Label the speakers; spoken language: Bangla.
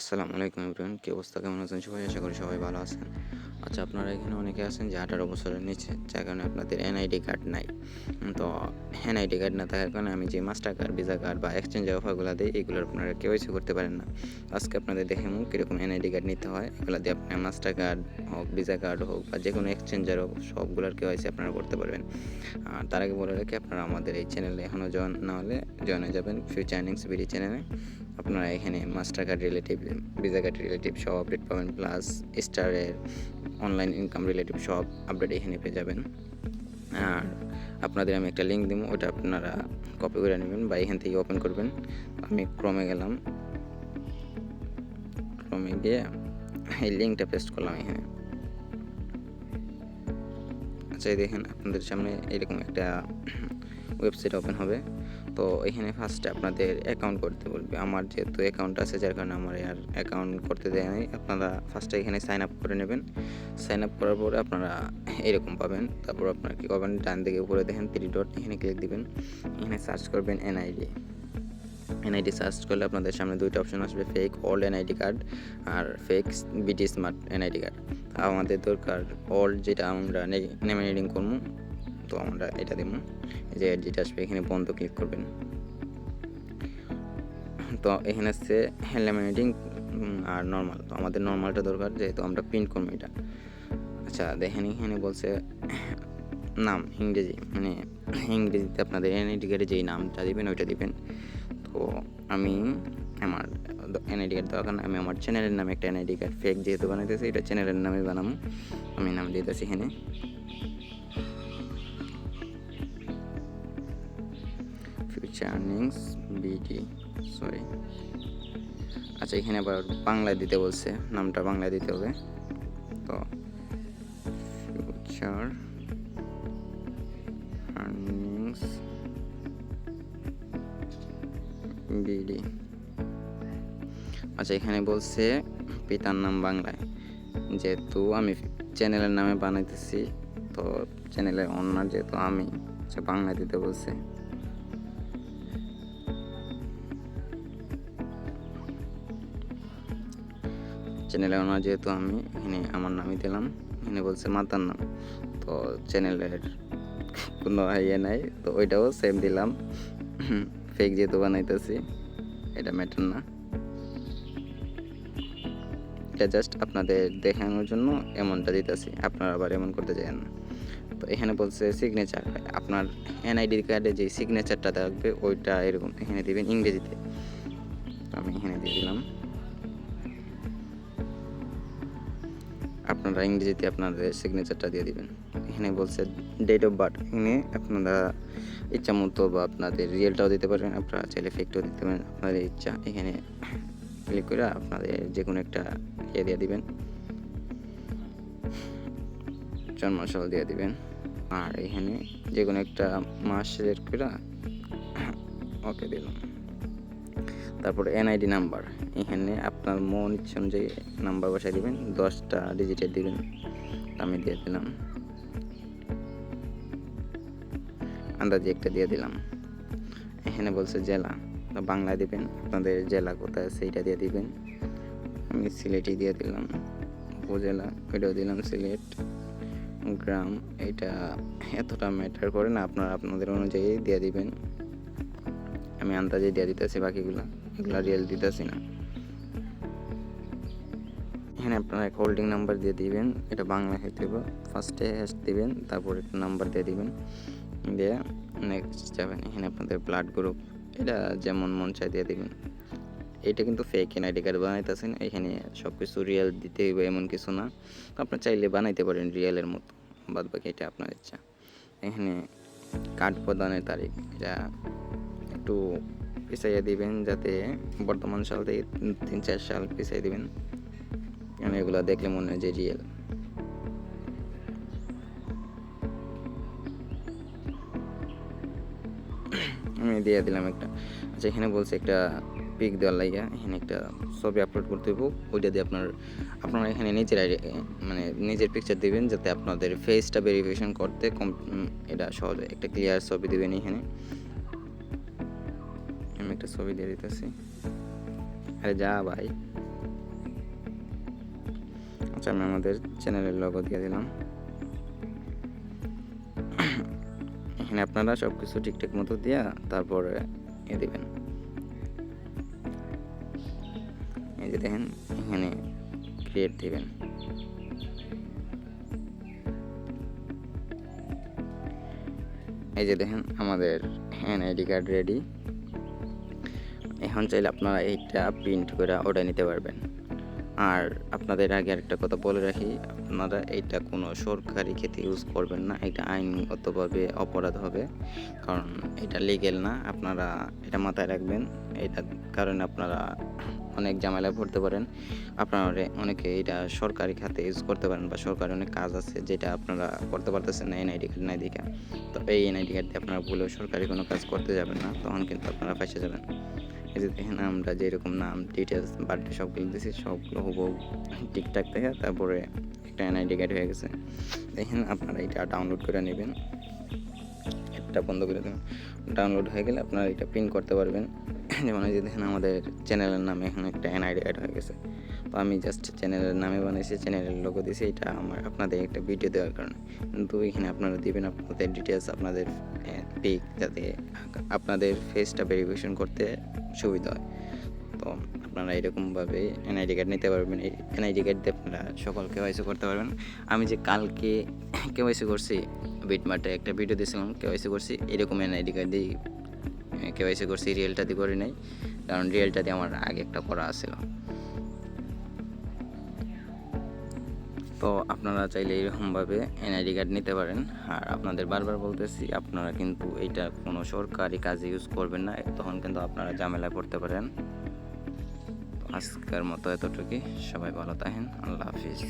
Speaker 1: আসসালামু আলাইকুম এভরিওয়ান, কি অবস্থা, কেমন আছেন সবাই? আশা করি সবাই ভালো আছেন। আচ্ছা, আপনারা এখানে অনেকে আছেন যে 18 বছরের নিচে, যার কারণে আপনাদের এনআইডি কার্ড নাই। তো এনআইডি কার্ড না থাকার কারণে আমি যে মাস্টার কার্ড, ভিসা কার্ড বা এক্সচেঞ্জের অফারগুলো দিই, এগুলোর আপনারা কেওয়াইসি করতে পারেন না। আজকে আপনাদের দেখাবো কীরকম এনআইডি কার্ড নিতে হয়। এগুলো দিয়ে আপনার মাস্টার কার্ড হোক, ভিসা কার্ড হোক বা যে কোনো এক্সচেঞ্জের হোক, সবগুলোর কেওয়াইসি আপনারা করতে পারবেন। আর তার আগে বলে রাখি, আপনারা আমাদের এই চ্যানেলে এখনও জয়েন না হলে জয়েন হয়ে যাবেন ফিউচার আর্নিংস বিডি চ্যানেলে। আপনারা এখানে master card relative, visa card relative সব আপডেট পাবেন, প্লাস স্টারের অনলাইন ইনকাম রিলেটিভ সব আপডেট এখানে পেয়ে যাবেন। আর আপনাদের আমি একটা লিঙ্ক দিব, ওটা আপনারা কপি করে নেবেন বা এখান থেকে ওপেন করবেন। আমি ক্রমে গেলাম, ক্রমে গিয়ে এই লিঙ্কটা পেস্ট করলাম এখানে। আচ্ছা, দেখেন আপনাদের সামনে এরকম একটা ওয়েবসাইট ওপেন হবে। তো এখানে ফার্স্টে আপনাদের অ্যাকাউন্ট করতে বলবে। আমার যেহেতু অ্যাকাউন্ট আছে, যার কারণে আমার আর অ্যাকাউন্ট করতে দেয় নাই। আপনারা ফার্স্টে এখানে সাইন আপ করে নেবেন। সাইন আপ করার পরে আপনারা এরকম পাবেন। তারপর আপনারা কী করবেন, ডান দিকে উপরে দেখেন 3 ডট, এখানে ক্লিক দিবেন। এখানে সার্চ করবেন এনআইডি। এনআইডি সার্চ করলে আপনাদের সামনে দুইটা অপশন আসবে, ফেক ওল্ড এনআইডি কার্ড আর ফেক বিটি স্মার্ট এনআইডি কার্ড। আমাদের দরকার ওল্ড, যেটা আমরা নেমে রিডিং করবো। তো আমরা এটা দেবো, যে যেটা আসবে এখানে বন্ধ ক্লিক করবেন। তো এখানে আসছে ল্যামিনেটিং আর নর্মাল। তো আমাদের নর্মালটা দরকার, যেহেতু আমরা প্রিন্ট করবো এটা। আচ্ছা দেখেন, এখানে বলছে নাম ইংরেজি, মানে ইংরেজিতে আপনাদের এনআইডি কার্ডে যেই নামটা দিবেন ওইটা দিবেন। তো আমি আমার এনআইডি কার্ড দরকার না, আমি আমার চ্যানেলের নামে একটা এনআইডি কার্ড ফেক যেহেতু বানাইতেছি, এটা চ্যানেলের নামে বানাবো। আমি নাম দিতেছি এখানে ফিউচার আর্নিংস বিডি, সরি। আচ্ছা, এখানে আবার বাংলায় দিতে বলছে, নামটা বাংলায় দিতে হবে। তো ফিউচার আর্নিংস বিডি। আচ্ছা, এখানে বলছে পিতার নাম বাংলায়, যেহেতু আমি চ্যানেলের নামে বানাইতেছি, তো চ্যানেলের ওনার যেহেতু আমি, বাংলায় দিতে বলছে। চ্যানেলের ওনার যেহেতু আমি, এখানে আমার নামই দিলাম। এখানে বলছে মাতার নাম, তো চ্যানেলের কোনো ইয়ে নাই, তো ওইটাও সেম দিলাম। ফেক যেহেতু বানাইতেছি, এটা ম্যাটার না, এটা জাস্ট আপনাদের দেখানোর জন্য এমনটা দিতেছি, আপনারা আবার এমন করতে চান না। তো এখানে বলছে সিগনেচার, আপনার এনআইডি কার্ডে যে সিগনেচারটা থাকবে ওইটা এরকম এখানে দিবেন ইংরেজিতে। আমি এখানে দিয়ে দিলাম, আপনারা ইংরেজিতে আপনাদের সিগনেচারটা দিয়ে দিবেন। এখানে বলছে ডেট অফ বার্থ, এখানে আপনারা ইচ্ছা মতো বা আপনাদের রিয়েলটাও দিতে পারেন, আপনারা চাইলে ফেকটাও দিতে পারেন, আপনাদের ইচ্ছা। এখানে ক্লিক করে আপনাদের যে কোনো একটা ইয়ে দিয়ে দিবেন, জন্মসাল দিয়ে দিবেন। আর এখানে যে কোনো একটা মাস সিলেক্ট করে ওকে দিলাম। তারপর এনআইডি নাম্বার, এখানে আপনার মন ইচ্ছা অনুযায়ী নাম্বার বসাই দিবেন, 10টা ডিজিটের দিবেন। আমি দিয়ে দিলাম, আন্দাজে একটা দিয়ে দিলাম। এখানে বলছে জেলা, বাংলায় দিবেন, আপনাদের জেলা কোথায় সেইটা দিয়ে দিবেন। আমি সিলেটই দিয়ে দিলাম। উপজেলা ওইটাও দিলাম সিলেট। গ্রাম, এটা এতটা ম্যাটার করে না, আপনারা আপনাদের অনুযায়ী দিয়ে দিবেন। আমি আন্দাজে দিয়ে দিতেছি, বাকিগুলো এগুলো রিয়েল দিতেছি না। এখানে আপনারা এক হোল্ডিং নাম্বার দিয়ে দিবেন, এটা বাংলা হইতে হবে। ফার্স্টে হ্যাশ দিবেন, তারপর একটা নাম্বার দিয়ে দিবেন, দিয়ে নেক্সট যাবেন। এখানে আপনাদের ব্লাড গ্রুপ, এটা যেমন মন চায় দিয়ে দিবেন। এটা কিন্তু ফেক এনআইডি কার্ড বানাইতেছেন, এখানে সব কিছু রিয়েল দিতে হইবে এমন কিছু না। আপনার চাইলে বানাইতে পারেন রিয়েলের মতো, বাদ বাকি এটা আপনার ইচ্ছা। এখানে কার্ড প্রদানের তারিখ, এটা একটু পিছাইয়া দিবেন, যাতে বর্তমান সাল থেকে 3-4 সাল পিছাই দিবেন, কারণ এগুলো দেখলে মনে হয় যে রিয়েল। আমি দিয়ে দিলাম একটা। আচ্ছা, এখানে বলছে একটা পিক দেওয়ার লাগিয়া, এখানে একটা ছবি আপলোড করতে হইব, ওইটা দিয়ে আপনারা এখানে নিজের মানে নিজের পিকচার দিবেন, যাতে আপনাদের ফেসটা ভেরিফিকেশন করতে এটা সহজ হয়। একটা ক্লিয়ার ছবি দিবেন। এখানে আমি একটা ছবি দিয়ে দিতেছি। আরে যা ভাই, আচ্ছা, আমি আমাদের চ্যানেলের লোগো দিয়ে দিলাম। এখানে আপনারা সব কিছু ঠিকঠাক মতো দিয়া তারপরে দিবেন। এই যে দেখেন এখানে ক্রিয়েট দিবেন। এই যে দেখেন আমাদের এনআইডি কার্ড রেডি। এখন চাইলে আপনারা এইটা প্রিন্ট করে ওটা নিতে পারবেন। আর আপনাদের আগে আরেকটা কথা বলে রাখি, আপনারা এইটা কোনো সরকারি ক্ষেত্রে ইউজ করবেন না, এটা আইনগতভাবে অপরাধ হবে, কারণ এটা লিগেল না। আপনারা এটা মাথায় রাখবেন, এটার কারণে আপনারা অনেক ঝামেলায় পড়তে পারেন। আপনারা অনেকে এটা সরকারি খাতে ইউজ করতে পারেন, বা সরকারি অনেক কাজ আছে যেটা আপনারা করতে পারতেছেন না এনআইডি কার্ড নাই দেখা। তো এই এনআইডি কার্ড দিয়ে আপনারা ভুলেও সরকারি কোনো কাজ করতে যাবেন না, তখন কিন্তু আপনারা ফেঁসে যাবেন। এই যে দেখেন আমরা যেরকম নাম, ডিটেলস, বার্থডে সবগুলো দিয়েছি, সবগুলো হুবহু ঠিকঠাক দেখে তারপরে একটা এনআইডি কার্ড হয়ে গেছে। দেখেন আপনারা এটা ডাউনলোড করে নেবেন, এটা বন্ধ করে দেবেন। ডাউনলোড হয়ে গেলে আপনারা এটা প্রিন্ট করতে পারবেন। যেমন এই যে দেখেন আমাদের চ্যানেলের নামে এখন একটা এনআইডি কার্ড হয়ে গেছে। তো আমি জাস্ট চ্যানেলের নামে বানিয়েছি, চ্যানেলের লোগো দিয়েছি, এটা আমার আপনাদের একটা ভিডিও দেওয়ার কারণে। কিন্তু এখানে আপনারা দিবেন আপনাদের ডিটেলস, আপনাদের পিক, যাতে আপনাদের ফেসটা ভেরিফিকেশন করতে সুবিধা হয়। তো আপনারা এরকমভাবে এনআইডি কার্ড নিতে পারবেন। এই এনআইডি কার্ড দিয়ে আপনারা সকল কেওয়াইসি করতে পারবেন। আমি যে কালকে কেওয়াইসি করছি, বিটমার্টে একটা ভিডিও দিয়েছিলাম কেওয়াইসি করছি, এরকম এনআইডি কার্ড দিয়ে কেওয়াইসি করছি, রিয়েলটা দিয়ে করি নাই, কারণ রিয়েলটা দিয়ে আমার আগে একটা করা ছিল। তো আপনারা চাইলে এরকমভাবে এনআইডি কার্ড নিতে পারেন। আর আপনাদের বারবার বলতেছি, আপনারা কিন্তু এইটা কোনো সরকারি কাজে ইউজ করবেন না, তখন কিন্তু আপনারা ঝামেলায় পড়তে পারেন। আজকের মতো এতটুকুই, সবাই ভালো থাকেন, আল্লাহ হাফিজ।